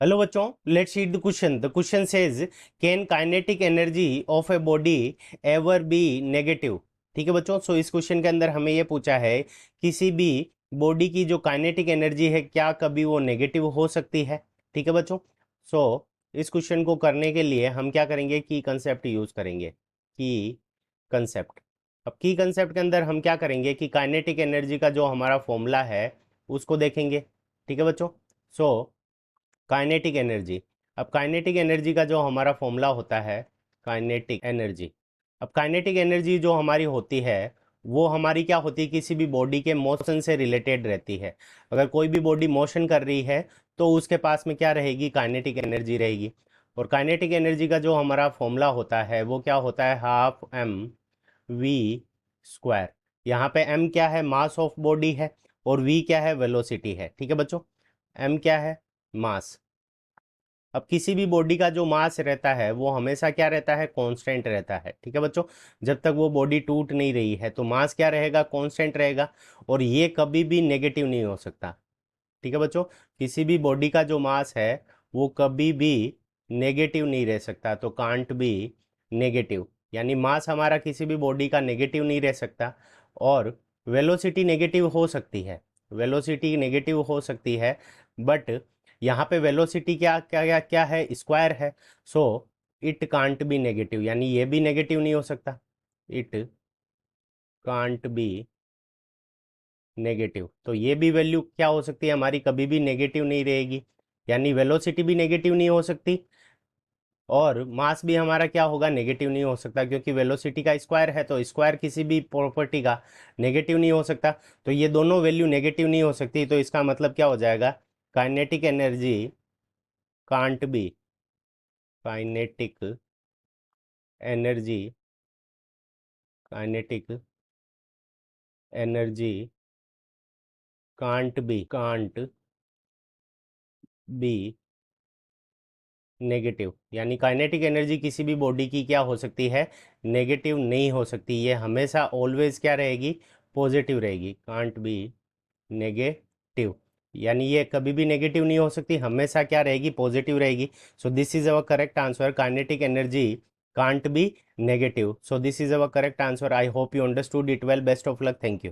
Hello बच्चों, let's read the question. The question says can kinetic energy of a body ever be negative. ठीक है बच्चों, सो इस question के अंदर हमें ये पूछा है किसी भी बॉडी की जो काइनेटिक एनर्जी है क्या कभी वो नेगेटिव हो सकती है। ठीक है बच्चों, सो इस क्वेश्चन को करने के लिए हम क्या करेंगे, की कंसेप्ट यूज करेंगे। की कंसेप्ट। अब की कंसेप्ट के अंदर हम क्या करेंगे कि काइनेटिक एनर्जी का जो हमारा फॉर्मूला है उसको देखेंगे। ठीक है बच्चों, सो काइनेटिक एनर्जी। अब काइनेटिक एनर्जी का जो हमारा फॉर्मूला होता है काइनेटिक एनर्जी। अब काइनेटिक एनर्जी जो हमारी होती है वो हमारी क्या होती है, किसी भी बॉडी के मोशन से रिलेटेड रहती है। अगर कोई भी बॉडी मोशन कर रही है तो उसके पास में क्या रहेगी, काइनेटिक एनर्जी रहेगी। और काइनेटिक एनर्जी का जो हमारा फॉर्मूला होता है वो क्या होता है, हाफ एम वी स्क्वायर। यहाँ पे एम क्या है, मास ऑफ बॉडी है, और वी क्या है, वेलोसिटी है। ठीक है बच्चों, एम क्या है, मास। अब किसी भी बॉडी का जो मास रहता है वो हमेशा क्या रहता है, कांस्टेंट रहता है। ठीक है बच्चों, जब तक वो बॉडी टूट नहीं रही है तो मास क्या रहेगा, कांस्टेंट रहेगा, और ये कभी भी नेगेटिव नहीं हो सकता। ठीक है बच्चों, किसी भी बॉडी का जो मास है वो कभी भी नेगेटिव नहीं रह सकता, तो कांट बी नेगेटिव। यानी मास हमारा किसी भी बॉडी का नेगेटिव नहीं रह सकता। और वेलोसिटी नेगेटिव हो सकती है, वेलोसिटी नेगेटिव हो सकती है, बट यहाँ पे वेलोसिटी क्या क्या क्या क्या है, स्क्वायर है। So it can't be negative, यानी ये भी नेगेटिव नहीं हो सकता। इट कांट बी नेगेटिव, तो ये भी वैल्यू क्या हो सकती है हमारी, कभी भी नेगेटिव नहीं रहेगी। यानी वेलोसिटी भी नेगेटिव नहीं हो सकती, और मास भी हमारा क्या होगा, नेगेटिव नहीं हो सकता, क्योंकि वेलोसिटी का स्क्वायर है तो स्क्वायर किसी भी प्रॉपर्टी का नेगेटिव नहीं हो सकता। तो ये दोनों वैल्यू नेगेटिव नहीं हो सकती, तो इसका मतलब क्या हो जाएगा, kinetic energy can't be, kinetic energy, kinetic energy can't be negative. यानी काइनेटिक एनर्जी किसी भी बॉडी की क्या हो सकती है, नेगेटिव नहीं हो सकती, ये हमेशा ऑलवेज क्या रहेगी, पॉजिटिव रहेगी। कांट बी नेगेटिव, यानी ये कभी भी नेगेटिव नहीं हो सकती, हमेशा क्या रहेगी, पॉजिटिव रहेगी। So this is our correct answer, kinetic energy can't be negative. So this is our correct answer. I hope you understood it well. Best of luck, thank you.